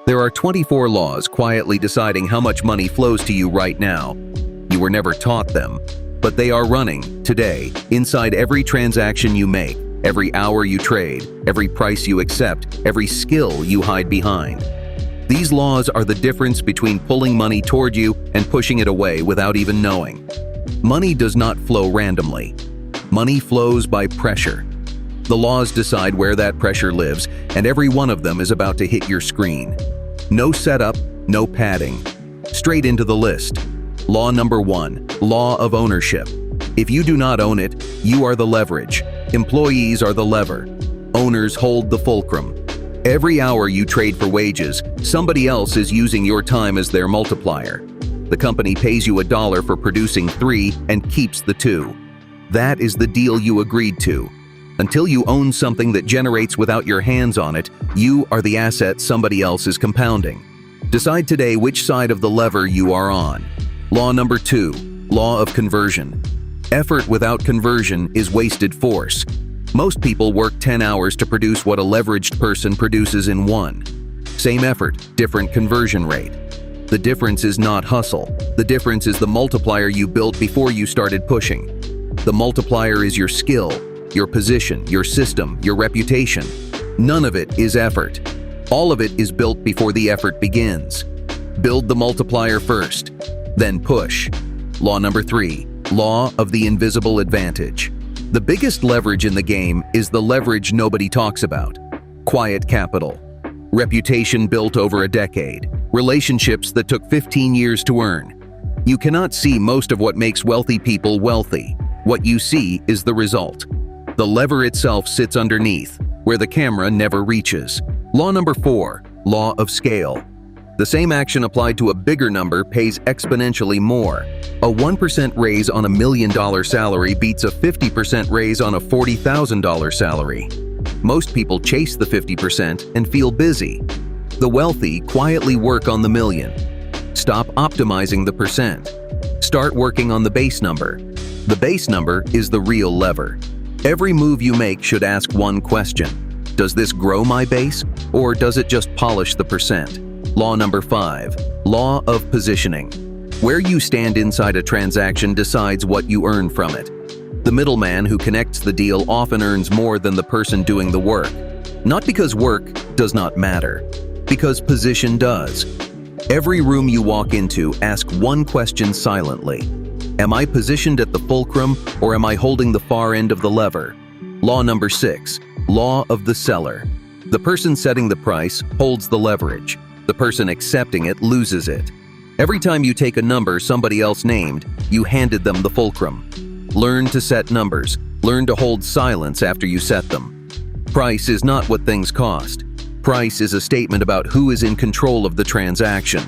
There are 24 laws quietly deciding how much money flows to you right now. You were never taught them, but they are running, today, inside every transaction you make, every hour you trade, every price you accept, every skill you hide behind. These laws are the difference between pulling money toward you and pushing it away without even knowing. Money does not flow randomly. Money flows by pressure. The laws decide where that pressure lives, and every one of them is about to hit your screen. No setup, no padding. Straight into the list. Law number 1, law of ownership. If you do not own it, you are the leverage. Employees are the lever. Owners hold the fulcrum. Every hour you trade for wages, somebody else is using your time as their multiplier. The company pays you $1 for producing 3 and keeps the 2. That is the deal you agreed to. Until you own something that generates without your hands on it, you are the asset somebody else is compounding. Decide today which side of the lever you are on. Law number 2, law of conversion. Effort without conversion is wasted force. Most people work 10 hours to produce what a leveraged person produces in 1. Same effort, different conversion rate. The difference is not hustle. The difference is the multiplier you built before you started pushing. The multiplier is your skill, your position, your system, your reputation. None of it is effort. All of it is built before the effort begins. Build the multiplier first, then push. Law number 3, law of the invisible advantage. The biggest leverage in the game is the leverage nobody talks about. Quiet capital. Reputation built over a decade. Relationships that took 15 years to earn. You cannot see most of what makes wealthy people wealthy. What you see is the result. The lever itself sits underneath, where the camera never reaches. Law number 4, law of scale. The same action applied to a bigger number pays exponentially more. A 1% raise on $1 million salary beats a 50% raise on a $40,000 salary. Most people chase the 50% and feel busy. The wealthy quietly work on the million. Stop optimizing the percent. Start working on the base number. The base number is the real lever. Every move you make should ask one question. Does this grow my base, or does it just polish the percent? Law number 5, law of positioning. Where you stand inside a transaction decides what you earn from it. The middleman who connects the deal often earns more than the person doing the work. Not because work does not matter, because position does. Every room you walk into, ask one question silently. Am I positioned at the fulcrum, or am I holding the far end of the lever? Law number 6, law of the seller. The person setting the price holds the leverage. The person accepting it loses it. Every time you take a number somebody else named, you handed them the fulcrum. Learn to set numbers. Learn to hold silence after you set them. Price is not what things cost. Price is a statement about who is in control of the transaction.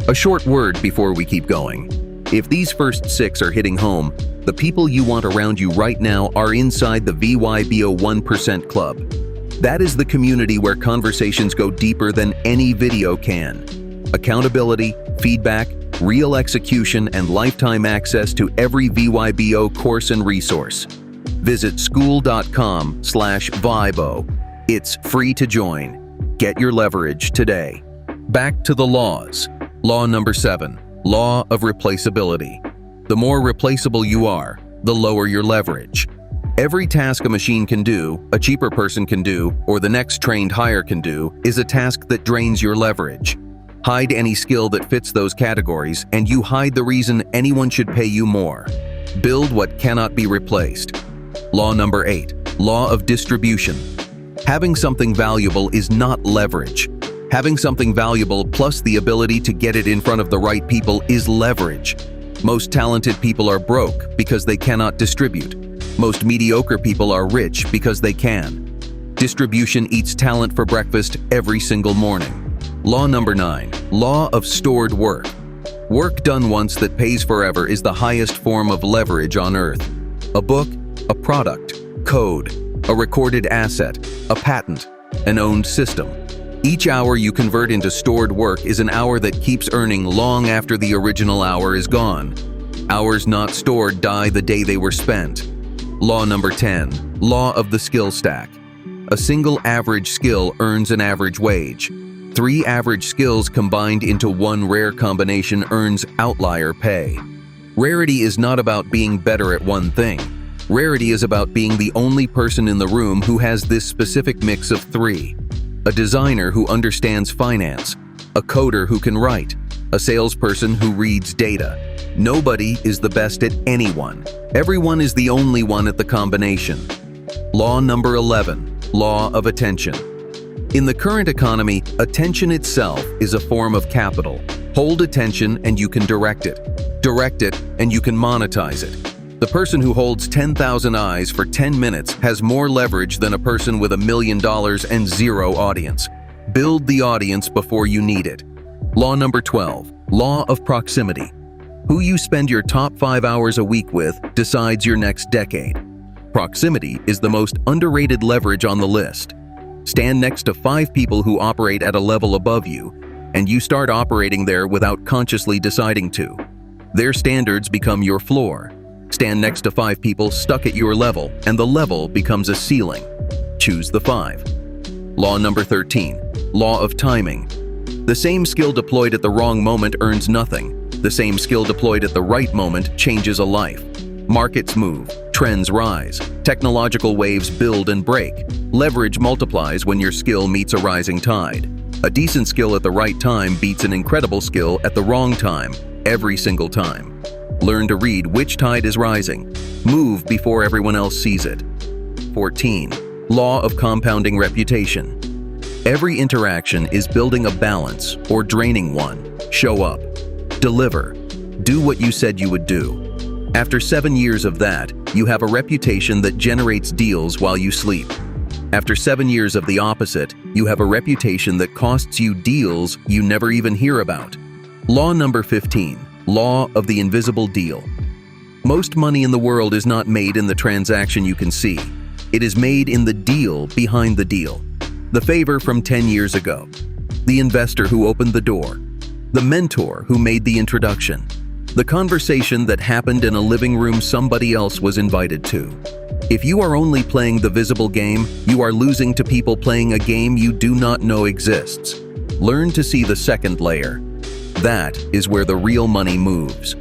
A short word before we keep going. If these first 6 are hitting home, the people you want around you right now are inside the VYBO 1% Club. That is the community where conversations go deeper than any video can. Accountability, feedback, real execution, and lifetime access to every VYBO course and resource. Visit school.com/VYBO. It's free to join. Get your leverage today. Back to the laws. Law number 7, law of replaceability. The more replaceable you are, the lower your leverage. Every task a machine can do, a cheaper person can do, or the next trained hire can do, is a task that drains your leverage. Hide any skill that fits those categories, and you hide the reason anyone should pay you more. Build what cannot be replaced. Law number 8, law of distribution. Having something valuable is not leverage. Having something valuable plus the ability to get it in front of the right people is leverage. Most talented people are broke because they cannot distribute. Most mediocre people are rich because they can. Distribution eats talent for breakfast every single morning. Law number 9, law of stored work. Work done once that pays forever is the highest form of leverage on earth. A book, a product, code, a recorded asset, a patent, an owned system. Each hour you convert into stored work is an hour that keeps earning long after the original hour is gone. Hours not stored die the day they were spent. Law number 10, law of the skill stack. A single average skill earns an average wage. 3 average skills combined into one rare combination earns outlier pay. Rarity is not about being better at one thing. Rarity is about being the only person in the room who has this specific mix of 3. A designer who understands finance, a coder who can write, a salesperson who reads data. Nobody is the best at anyone. Everyone is the only one at the combination. Law number 11, law of attention. In the current economy, attention itself is a form of capital. Hold attention and you can direct it. Direct it and you can monetize it. The person who holds 10,000 eyes for 10 minutes has more leverage than a person with $1 million and 0 audience. Build the audience before you need it. Law number 12, law of proximity. Who you spend your top 5 hours a week with decides your next decade. Proximity is the most underrated leverage on the list. Stand next to 5 people who operate at a level above you, and you start operating there without consciously deciding to. Their standards become your floor. Stand next to 5 people stuck at your level, and the level becomes a ceiling. Choose the 5. Law number 13, law of timing. The same skill deployed at the wrong moment earns nothing. The same skill deployed at the right moment changes a life. Markets move, trends rise, technological waves build and break. Leverage multiplies when your skill meets a rising tide. A decent skill at the right time beats an incredible skill at the wrong time, every single time. Learn to read which tide is rising. Move before everyone else sees it. 14. Law of compounding reputation. Every interaction is building a balance or draining one. Show up. Deliver. Do what you said you would do. After 7 years of that, you have a reputation that generates deals while you sleep. After 7 years of the opposite, you have a reputation that costs you deals you never even hear about. Law number 15. Law of the invisible deal. Most money in the world is not made in the transaction you can see. It is made in the deal behind the deal. The favor from 10 years ago. The investor who opened the door. The mentor who made the introduction. The conversation that happened in a living room somebody else was invited to. If you are only playing the visible game, you are losing to people playing a game you do not know exists. Learn to see the second layer. That is where the real money moves.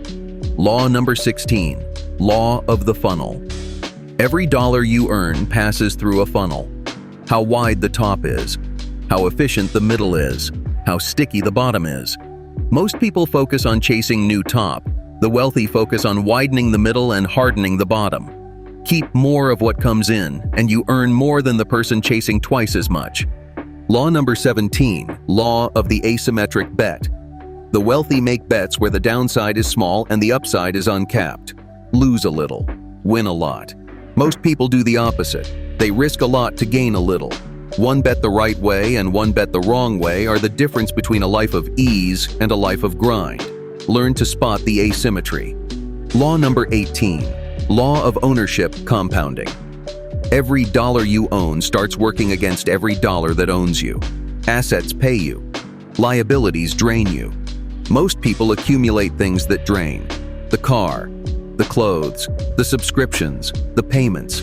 Law number 16, law of the funnel. Every dollar you earn passes through a funnel. How wide the top is, how efficient the middle is, how sticky the bottom is. Most people focus on chasing new top. The wealthy focus on widening the middle and hardening the bottom. Keep more of what comes in, and you earn more than the person chasing twice as much. Law number 17, law of the asymmetric bet. The wealthy make bets where the downside is small and the upside is uncapped. Lose a little, win a lot. Most people do the opposite. They risk a lot to gain a little. One bet the right way and one bet the wrong way are the difference between a life of ease and a life of grind. Learn to spot the asymmetry. Law number 18, law of ownership compounding. Every dollar you own starts working against every dollar that owns you. Assets pay you. Liabilities drain you. Most people accumulate things that drain. The car, the clothes, the subscriptions, the payments.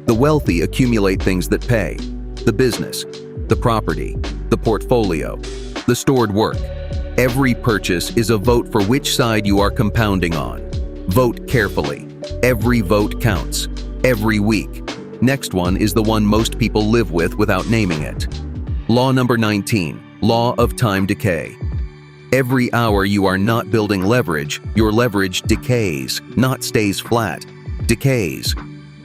The wealthy accumulate things that pay. The business, the property, the portfolio, the stored work. Every purchase is a vote for which side you are compounding on. Vote carefully. Every vote counts. Every week. Next one is the one most people live with without naming it. Law number 19, law of time decay. Every hour you are not building leverage, your leverage decays, not stays flat. Decays.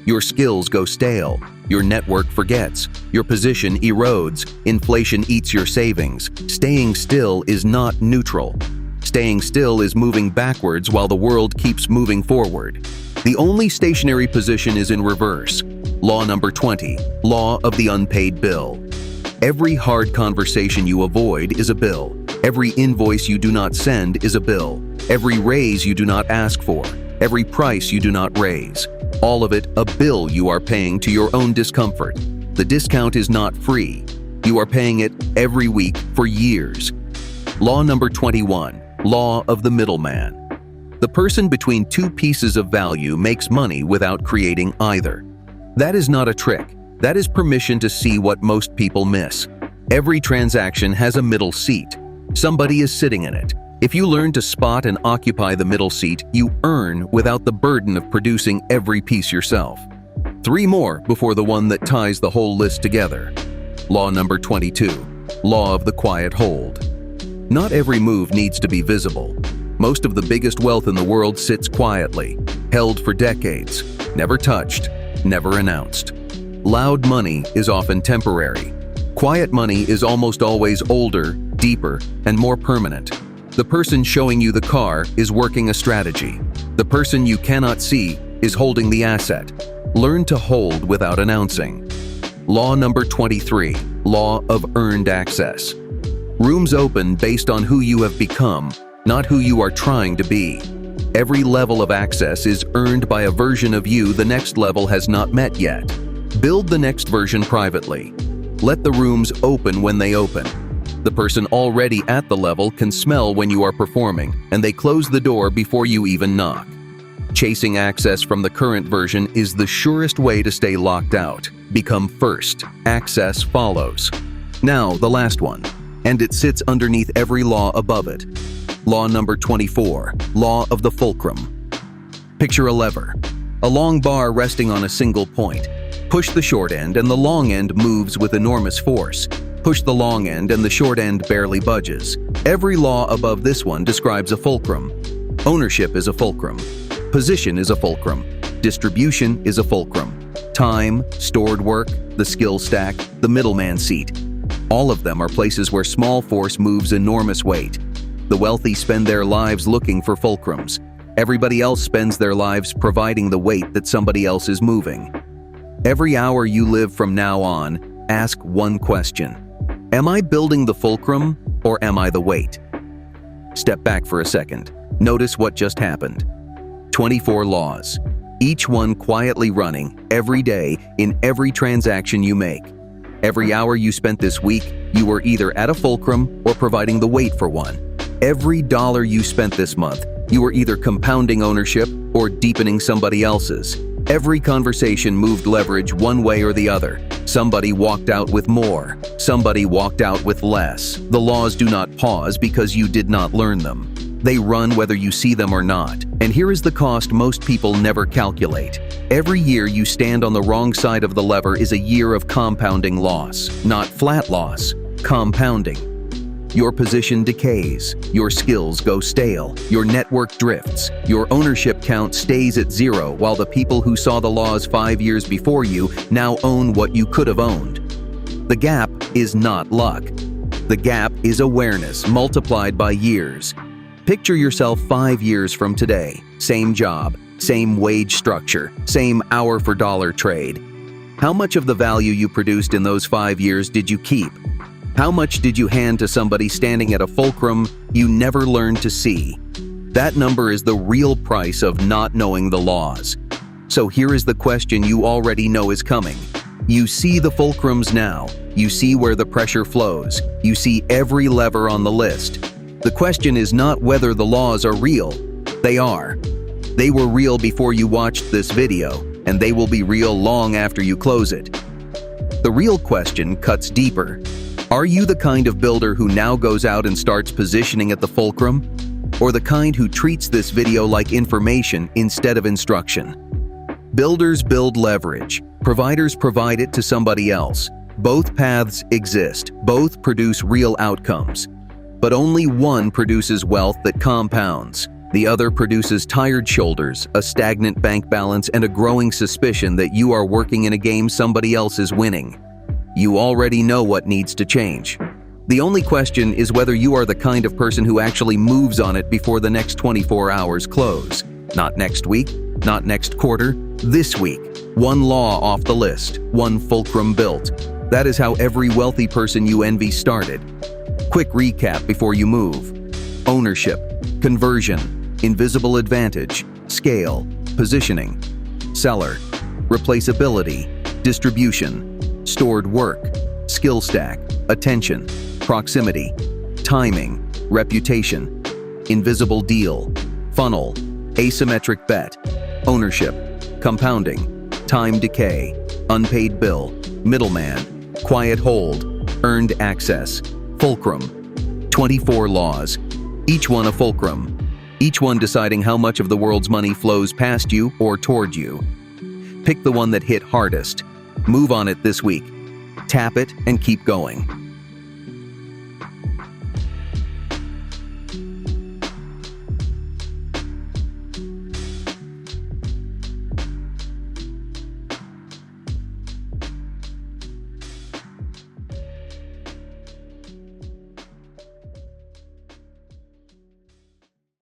Your skills go stale. Your network forgets. Your position erodes. Inflation eats your savings. Staying still is not neutral. Staying still is moving backwards while the world keeps moving forward. The only stationary position is in reverse. Law number 20, law of the unpaid bill. Every hard conversation you avoid is a bill. Every invoice you do not send is a bill. Every raise you do not ask for. Every price you do not raise. All of it a bill you are paying to your own discomfort. The discount is not free. You are paying it every week for years. Law number 21, law of the middleman. The person between two pieces of value makes money without creating either. That is not a trick. That is permission to see what most people miss. Every transaction has a middle seat. Somebody is sitting in it. If you learn to spot and occupy the middle seat, you earn without the burden of producing every piece yourself. 3 more before the one that ties the whole list together. Law number 22, law of the quiet hold. Not every move needs to be visible. Most of the biggest wealth in the world sits quietly, held for decades, never touched, never announced. Loud money is often temporary. Quiet money is almost always older, deeper, and more permanent. The person showing you the car is working a strategy. The person you cannot see is holding the asset. Learn to hold without announcing. Law number 23, law of earned access. Rooms open based on who you have become, not who you are trying to be. Every level of access is earned by a version of you the next level has not met yet. Build the next version privately. Let the rooms open when they open. The person already at the level can smell when you are performing, and they close the door before you even knock. Chasing access from the current version is the surest way to stay locked out. Become first. Access follows. Now, the last one, and it sits underneath every law above it. Law number 24, law of the fulcrum. Picture a lever, a long bar resting on a single point. Push the short end and the long end moves with enormous force. Push the long end and the short end barely budges. Every law above this one describes a fulcrum. Ownership is a fulcrum. Position is a fulcrum. Distribution is a fulcrum. Time, stored work, the skill stack, the middleman seat. All of them are places where small force moves enormous weight. The wealthy spend their lives looking for fulcrums. Everybody else spends their lives providing the weight that somebody else is moving. Every hour you live from now on, ask one question. Am I building the fulcrum or am I the weight? Step back for a second. Notice what just happened. 24 laws, each one quietly running every day in every transaction you make. Every hour you spent this week, you were either at a fulcrum or providing the weight for one. Every dollar you spent this month, you were either compounding ownership or deepening somebody else's. Every conversation moved leverage one way or the other. Somebody walked out with more. Somebody walked out with less. The laws do not pause because you did not learn them. They run whether you see them or not. And here is the cost most people never calculate. Every year you stand on the wrong side of the lever is a year of compounding loss, not flat loss, compounding. Your position decays, your skills go stale, your network drifts, your ownership count stays at 0 while the people who saw the laws 5 years before you now own what you could have owned. The gap is not luck. The gap is awareness multiplied by years. Picture yourself 5 years from today, same job, same wage structure, same hour for dollar trade. How much of the value you produced in those 5 years did you keep? How much did you hand to somebody standing at a fulcrum you never learned to see? That number is the real price of not knowing the laws. So here is the question you already know is coming. You see the fulcrums now. You see where the pressure flows. You see every lever on the list. The question is not whether the laws are real. They are. They were real before you watched this video, and they will be real long after you close it. The real question cuts deeper. Are you the kind of builder who now goes out and starts positioning at the fulcrum? Or the kind who treats this video like information instead of instruction? Builders build leverage. Providers provide it to somebody else. Both paths exist. Both produce real outcomes. But only one produces wealth that compounds. The other produces tired shoulders, a stagnant bank balance, and a growing suspicion that you are working in a game somebody else is winning. You already know what needs to change. The only question is whether you are the kind of person who actually moves on it before the next 24 hours close. Not next week, not next quarter, this week. One law off the list, one fulcrum built. That is how every wealthy person you envy started. Quick recap before you move. Ownership, conversion, invisible advantage, scale, positioning, seller, replaceability, distribution, stored work, skill stack, attention, proximity, timing, reputation, invisible deal, funnel, asymmetric bet, ownership, compounding, time decay, unpaid bill, middleman, quiet hold, Earned access. Fulcrum. 24 laws. Each one a fulcrum. Each one deciding how much of the world's money flows past you or toward you. Pick the one that hit hardest. Move on it this week. Tap it and keep going.